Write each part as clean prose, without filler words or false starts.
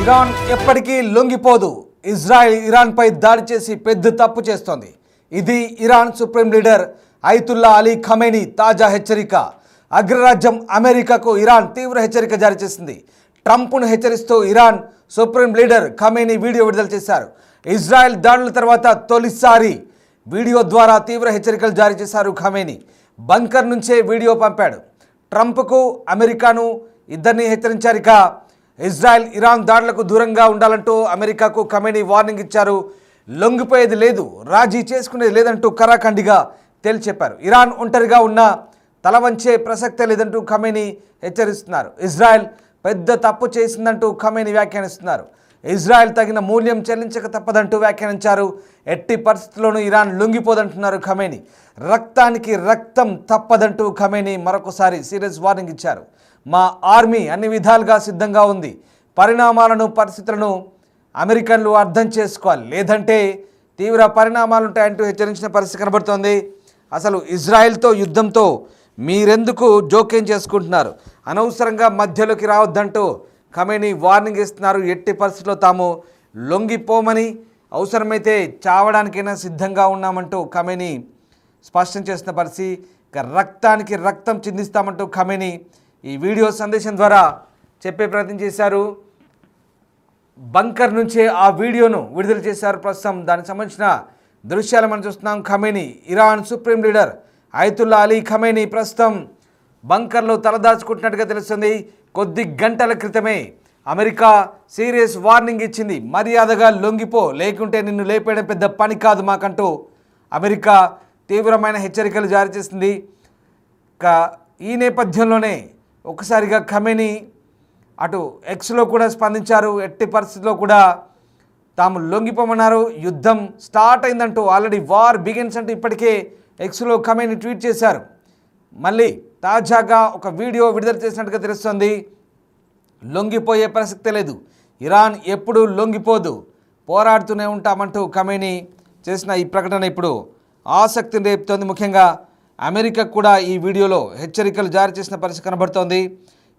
Iran ఎప్పటికీ లొంగిపోదు. Iran పై దాడి చేసి పెద్ద తప్పు చేస్తోంది. ఇది Iran supreme leader Ayatollah Ali Khamenei తాజా హెచ్చరిక. అగ్రరాజ్యం అమెరికాకు ఇరాన్ తీవ్ర హెచ్చరిక జారీ చేసింది. ట్రంప్ను హెచ్చరిస్తూ Iran supreme leader Khamenei video విడుదల చేశారు. ఇజ్రాయెల్ దాడుల తర్వాత తొలిసారి వీడియో ద్వారా తీవ్ర హెచ్చరికలు జారీ చేశారు ఖమేనీ. బంకర్ నుంచే వీడియో పంపాడు. ట్రంప్కు అమెరికాను ఇద్దరిని హెచ్చరించారు. ఇక ఇజ్రాయెల్ ఇరాన్ దాడులకు దూరంగా ఉండాలంటూ అమెరికాకు ఖమేనీ వార్నింగ్ ఇచ్చారు. లొంగిపోయేది లేదు, రాజీ చేసుకునేది లేదంటూ కరాఖండిగా తేల్చెప్పారు. ఇరాన్ ఒంటరిగా ఉన్న తల వంచే ప్రసక్తే లేదంటూ ఖమేనీ హెచ్చరిస్తున్నారు. ఇజ్రాయెల్ పెద్ద తప్పు చేసిందంటూ ఖమేనీ వ్యాఖ్యానిస్తున్నారు. ఇజ్రాయెల్ తగిన మూల్యం చెల్లించక తప్పదంటూ వ్యాఖ్యానించారు. ఎట్టి పరిస్థితుల్లోనూ ఇరాన్ లొంగిపోదంటున్నారు ఖమేనీ. రక్తానికి రక్తం తప్పదంటూ ఖమేనీ మరొకసారి సీరియస్ వార్నింగ్ ఇచ్చారు. మా ఆర్మీ అన్ని విధాలుగా సిద్ధంగా ఉంది. పరిస్థితులను అమెరికన్లు అర్థం చేసుకోవాలి, లేదంటే తీవ్ర పరిణామాలుంటాయంటూ హెచ్చరించిన పరిస్థితి కనబడుతోంది. అసలు ఇజ్రాయెల్తో యుద్ధంతో మీరెందుకు జోక్యం చేసుకుంటున్నారు, అనవసరంగా మధ్యలోకి రావద్దంటూ ఖమేనీ వార్నింగ్ ఇస్తున్నారు. ఎట్టి పరిస్థితుల్లో తాము లొంగిపోమని, అవసరమైతే చావడానికైనా సిద్ధంగా ఉన్నామంటూ ఖమేనీ స్పష్టం చేస్తున్న పరిస్థితి. ఇక రక్తానికి రక్తం చిందిస్తామంటూ ఖమేనీ ఈ వీడియో సందేశం ద్వారా చెప్పే ప్రయత్నం చేశారు. బంకర్ నుంచే ఆ వీడియోను విడుదల చేశారు. ప్రస్తుతం దానికి సంబంధించిన దృశ్యాలు మనం చూస్తున్నాం. Khamenei, Iran supreme leader Ayatollah Ali Khamenei ప్రస్తుతం బంకర్లో తలదాచుకుంటున్నట్టుగా తెలుస్తుంది. కొద్ది గంటల క్రితమే అమెరికా సీరియస్ వార్నింగ్ ఇచ్చింది. మర్యాదగా లొంగిపో, లేకుంటే నిన్ను లేపేయడం పెద్ద పని కాదు మాకంటూ అమెరికా తీవ్రమైన హెచ్చరికలు జారీ చేసింది. ఈ నేపథ్యంలోనే ఒకసారిగా ఖమేనీ అటు ఎక్స్లో కూడా స్పందించారు. ఎట్టి పరిస్థితుల్లో కూడా తాము లొంగిపోమన్నారు. యుద్ధం స్టార్ట్ అయిందంటూ, ఆల్రెడీ వార్ బిగిన్స్ అంటూ ఇప్పటికే ఎక్స్లో ఖమేనీ ట్వీట్ చేశారు. మళ్ళీ తాజాగా ఒక వీడియో విడుదల చేసినట్టుగా తెలుస్తోంది. లొంగిపోయే ప్రసక్తే లేదు, ఇరాన్ ఎప్పుడూ లొంగిపోదు, పోరాడుతూనే ఉంటామంటూ ఖమేనీ చేసిన ఈ ప్రకటన ఇప్పుడు ఆసక్తిని రేపుతోంది. ముఖ్యంగా అమెరికా కూడా ఈ వీడియోలో హెచ్చరికలు జారీ చేసిన పరిస్థితి కనబడుతోంది.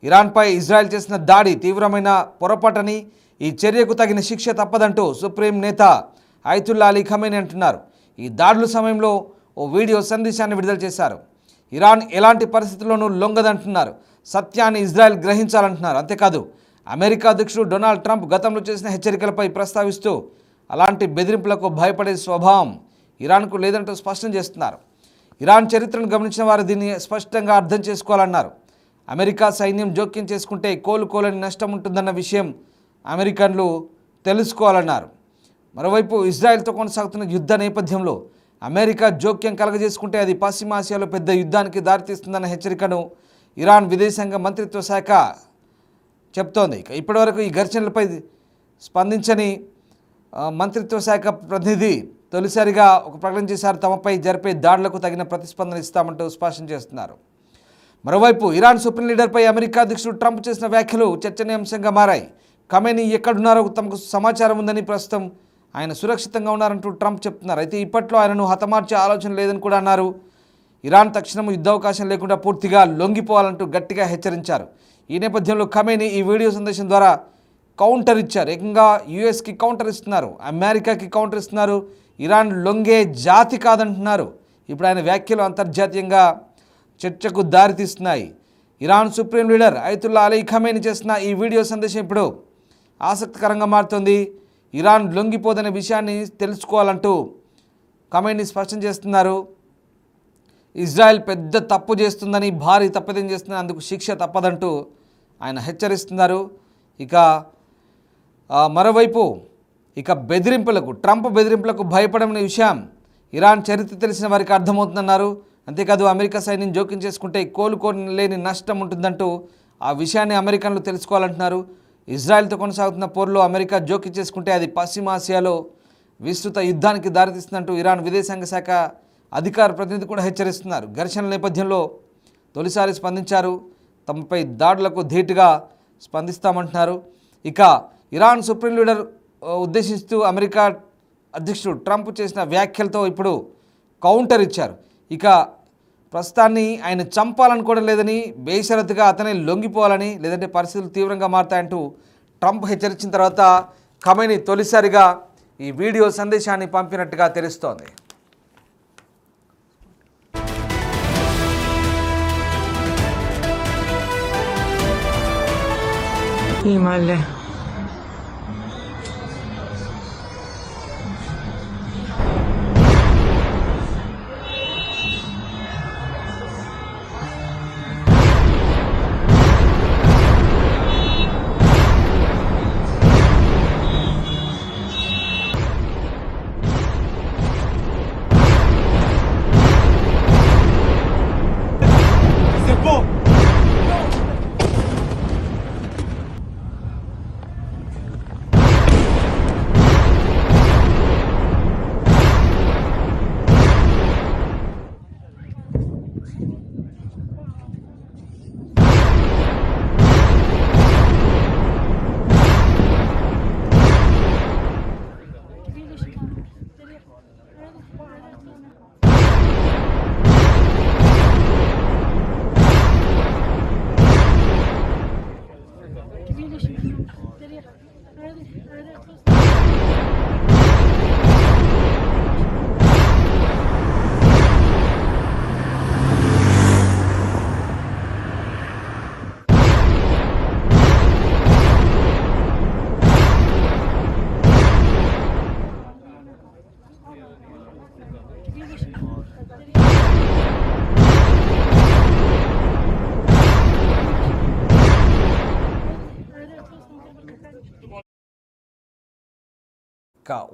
ఇరాన్పై ఇజ్రాయెల్ చేసిన దాడి తీవ్రమైన పొరపాటని, ఈ చర్యకు తగిన శిక్ష తప్పదంటూ సుప్రీం నేత అయతుల్లా అలీ ఖమేనీ అంటున్నారు. ఈ దాడుల సమయంలో ఓ వీడియో సందేశాన్ని విడుదల చేశారు. ఇరాన్ ఎలాంటి పరిస్థితుల్లోనూ లొంగదంటున్నారు. సత్యాన్ని ఇజ్రాయెల్ గ్రహించాలంటున్నారు. అంతేకాదు, అమెరికా అధ్యక్షుడు డొనాల్డ్ ట్రంప్ గతంలో చేసిన హెచ్చరికలపై ప్రస్తావిస్తూ అలాంటి బెదిరింపులకు భయపడే స్వభావం ఇరాన్కు లేదంటూ స్పష్టం చేస్తున్నారు. ఇరాన్ చరిత్రను గమనించిన వారు దీన్ని స్పష్టంగా అర్థం చేసుకోవాలన్నారు. అమెరికా సైన్యం జోక్యం చేసుకుంటే కోలుకోలేని నష్టం ఉంటుందన్న విషయం అమెరికన్లు తెలుసుకోవాలన్నారు. మరోవైపు ఇజ్రాయెల్తో కొనసాగుతున్న యుద్ధ నేపథ్యంలో అమెరికా జోక్యం కలగజేసుకుంటే అది పశ్చిమాసియాలో పెద్ద యుద్ధానికి దారితీస్తుందన్న హెచ్చరికను ఇరాన్ విదేశాంగ మంత్రిత్వ శాఖ చెప్తోంది. ఇప్పటివరకు ఈ ఘర్షణలపై స్పందించని మంత్రిత్వ శాఖ ప్రతినిధి తొలిసారిగా ఒక ప్రకటన చేశారు. తమపై జరిపే దాడులకు తగిన ప్రతిస్పందన ఇస్తామంటూ స్పష్టం చేస్తున్నారు. మరోవైపు ఇరాన్ సుప్రీం లీడర్పై అమెరికా అధ్యక్షుడు ట్రంప్ చేసిన వ్యాఖ్యలు చర్చనీయాంశంగా మారాయి. ఖమేనీ ఎక్కడున్నారో తమకు సమాచారం ఉందని, ప్రస్తుతం ఆయన సురక్షితంగా ఉన్నారంటూ ట్రంప్ చెప్తున్నారు. అయితే ఇప్పట్లో ఆయనను హతమార్చే ఆలోచన లేదని కూడా అన్నారు. ఇరాన్ తక్షణం యుద్ధావకాశం లేకుండా పూర్తిగా లొంగిపోవాలంటూ గట్టిగా హెచ్చరించారు. ఈ నేపథ్యంలో ఖమేనీ ఈ వీడియో సందేశం ద్వారా కౌంటర్ ఇచ్చారు. ఏకంగా యూఎస్కి కౌంటర్ ఇస్తున్నారు, అమెరికాకి కౌంటర్ ఇస్తున్నారు. ఇరాన్ లొంగే జాతి కాదంటున్నారు. ఇప్పుడు ఆయన వ్యాఖ్యలు అంతర్జాతీయంగా చర్చకు దారితీస్తున్నాయి. Iran supreme leader Ayatollah Ali Khamenei చేసిన ఈ వీడియో సందేశం ఇప్పుడు ఆసక్తికరంగా మారుతోంది. ఇరాన్ లొంగిపోదనే విషయాన్ని తెలుసుకోవాలంటూ ఖమేనీ స్పష్టం చేస్తున్నారు. ఇజ్రాయెల్ పెద్ద తప్పు చేస్తుందని, భారీ తప్పిదం చేస్తుందని, అందుకు శిక్ష తప్పదంటూ ఆయన హెచ్చరిస్తున్నారు. మరోవైపు ట్రంప్ బెదిరింపులకు భయపడమనే విషయం ఇరాన్ చరిత్ర తెలిసిన వారికి అర్థమవుతుందన్నారు. అంతేకాదు, అమెరికా సైన్యం జోక్యం చేసుకుంటే కోలుకోలేని నష్టం ఉంటుందంటూ ఆ విషయాన్ని అమెరికన్లు తెలుసుకోవాలంటున్నారు. ఇజ్రాయెల్తో కొనసాగుతున్న పోరులో అమెరికా జోక్యం చేసుకుంటే అది పశ్చిమాసియాలో విస్తృత యుద్ధానికి దారితీస్తుందంటూ ఇరాన్ విదేశాంగ శాఖ అధికార ప్రతినిధి కూడా హెచ్చరిస్తున్నారు. ఘర్షణల నేపథ్యంలో తొలిసారి స్పందించారు. తమపై దాడులకు ధీటుగా స్పందిస్తామంటున్నారు. ఇరాన్ సుప్రీం లీడర్ ఉద్దేశిస్తూ అమెరికా అధ్యక్షుడు ట్రంప్ చేసిన వ్యాఖ్యలతో ఇప్పుడు కౌంటర్ ఇచ్చారు. ప్రస్తుతాన్ని ఆయన చంపాలనుకోవడం లేదని, బేషరతుగా అతనే లొంగిపోవాలని, లేదంటే పరిస్థితులు తీవ్రంగా మారుతాయంటూ ట్రంప్ హెచ్చరించిన తర్వాత ఖమేనీ తొలిసారిగా ఈ వీడియో సందేశాన్ని పంపినట్టుగా తెలుస్తోంది. Himalaya.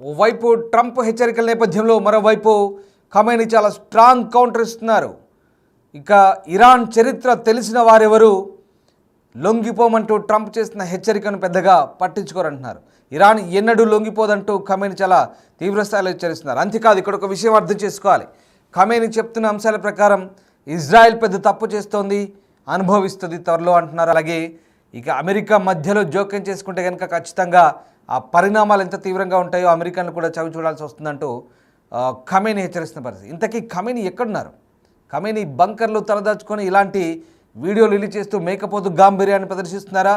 ఓవైపు ట్రంప్ హెచ్చరికల నేపథ్యంలో మరోవైపు ఖమేనీ చాలా స్ట్రాంగ్ కౌంటర్ ఇస్తున్నారు. ఇక ఇరాన్ చరిత్ర తెలిసిన వారెవరు లొంగిపోమంటూ ట్రంప్ చేసిన హెచ్చరికను పెద్దగా పట్టించుకోరంటున్నారు. ఇరాన్ ఎన్నడూ లొంగిపోదంటూ ఖమేనీ చాలా తీవ్రస్థాయిలో హెచ్చరిస్తున్నారు. అంతేకాదు ఇక్కడ ఒక విషయం అర్థం చేసుకోవాలి. ఖమేనీ చెప్తున్న అంశాల ప్రకారం ఇజ్రాయెల్ పెద్ద తప్పు చేస్తోంది, అనుభవిస్తుంది త్వరలో అంటున్నారు. అలాగే ఇక అమెరికా మధ్యలో జోక్యం చేసుకుంటే కనుక ఖచ్చితంగా ఆ పరిణామాలు ఎంత తీవ్రంగా ఉంటాయో అమెరికన్లు కూడా చవి చూడాల్సి వస్తుందంటూ ఖమేనీ హెచ్చరిస్తున్న పరిస్థితి. ఇంతకీ ఖమేనీ ఎక్కడున్నారు? ఖమేనీ బంకర్లు తలదాచుకొని ఇలాంటి వీడియోలు రిలీజ్ చేస్తూ మేకపోతు గాంభీర్యాన్ని ప్రదర్శిస్తున్నారా?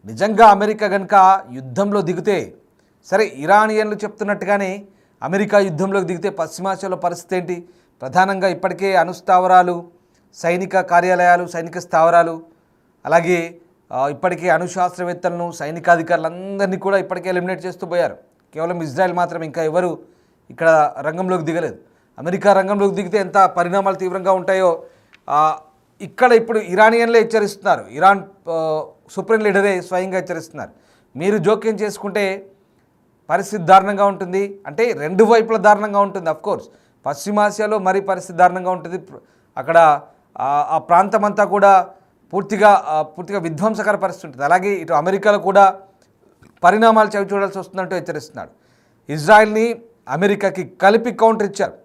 నిజంగా అమెరికా కనుక యుద్ధంలో దిగితే, సరే ఇరానియన్లు చెప్తున్నట్టుగానే అమెరికా యుద్ధంలోకి దిగితే పశ్చిమాసియాలో పరిస్థితి ఏంటి? ప్రధానంగా ఇప్పటికే అణుస్థావరాలు, సైనిక కార్యాలయాలు, సైనిక స్థావరాలు, అలాగే ఇప్పటికే అణుశాస్త్రవేత్తలను, సైనికాధికారులందరినీ కూడా ఇప్పటికే ఎలిమినేట్ చేస్తూ పోయారు. కేవలం ఇజ్రాయెల్ మాత్రం ఇంకా ఎవరు ఇక్కడ రంగంలోకి దిగలేదు. అమెరికా రంగంలోకి దిగితే ఎంత పరిణామాలు తీవ్రంగా ఉంటాయో ఇక్కడ ఇప్పుడు ఇరానియన్లే హెచ్చరిస్తున్నారు. ఇరాన్ సుప్రీం లీడరే స్వయంగా హెచ్చరిస్తున్నారు. మీరు జోక్యం చేసుకుంటే పరిస్థితి దారుణంగా ఉంటుంది. అంటే రెండు వైపుల దారుణంగా ఉంటుంది. అఫ్కోర్స్ పశ్చిమాసియాలో మరీ పరిస్థితి దారుణంగా ఉంటుంది. అక్కడ ఆ ప్రాంతం అంతా కూడా పూర్తిగా విధ్వంసకర పరిస్థితి ఉంటుంది. అలాగే ఇటు అమెరికాలో కూడా పరిణామాలు చవి చూడాల్సి వస్తుందంటూ హెచ్చరిస్తున్నాడు. ఇజ్రాయెల్ని అమెరికాకి కలిపి కౌంటర్ ఇచ్చారు.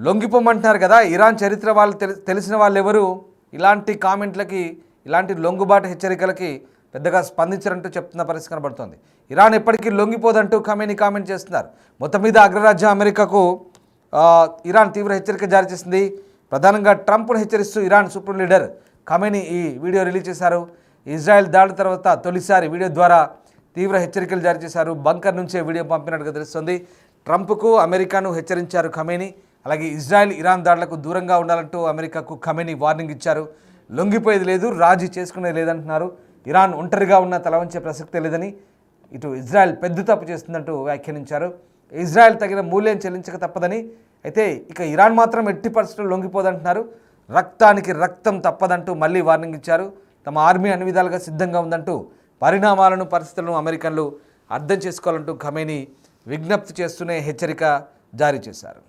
లొంగిపోమంటున్నారు కదా, ఇరాన్ చరిత్ర వాళ్ళు తెలిసిన వాళ్ళు ఎవరు ఇలాంటి కామెంట్లకి, ఇలాంటి లొంగుబాటు హెచ్చరికలకి పెద్దగా స్పందించారంటూ చెప్తున్న పరిస్థితి కనబడుతోంది. ఇరాన్ ఎప్పటికీ లొంగిపోదంటూ ఖమేనీ కామెంట్ చేస్తున్నారు. మొత్తం మీద అగ్రరాజ్యం అమెరికాకు ఇరాన్ తీవ్ర హెచ్చరిక జారీ చేసింది. ప్రధానంగా ట్రంప్ను హెచ్చరిస్తూ ఇరాన్ సుప్రీం లీడర్ ఖమేనీ ఈ వీడియో రిలీజ్ చేశారు. ఇజ్రాయెల్ దాడి తర్వాత తొలిసారి వీడియో ద్వారా తీవ్ర హెచ్చరికలు జారీ చేశారు. బంకర్ నుంచే వీడియో పంపినట్టుగా తెలుస్తుంది. ట్రంప్కు అమెరికాను హెచ్చరించారు ఖమేనీ. అలాగే ఇజ్రాయెల్ ఇరాన్ దాడులకు దూరంగా ఉండాలంటూ అమెరికాకు ఖమేనీ వార్నింగ్ ఇచ్చారు. లొంగిపోయేది లేదు, రాజీ చేసుకునేది లేదంటున్నారు. ఇరాన్ ఒంటరిగా ఉన్న తల వంచే ప్రసక్తే లేదని, ఇటు ఇజ్రాయెల్ పెద్ద తప్పు చేస్తుందంటూ వ్యాఖ్యానించారు. ఇజ్రాయెల్ తగిన మూల్యం చెల్లించక తప్పదని, అయితే ఇక ఇరాన్ మాత్రం ఎట్టి పరిస్థితుల్లో లొంగిపోదంటున్నారు. రక్తానికి రక్తం తప్పదంటూ మళ్ళీ వార్నింగ్ ఇచ్చారు. తమ ఆర్మీ అన్ని విధాలుగా సిద్ధంగా ఉందంటూ పరిణామాలను, పరిస్థితులను అమెరికన్లు అర్థం చేసుకోవాలంటూ ఖమేనీ విజ్ఞప్తి చేస్తూనే హెచ్చరిక జారీ చేశారు.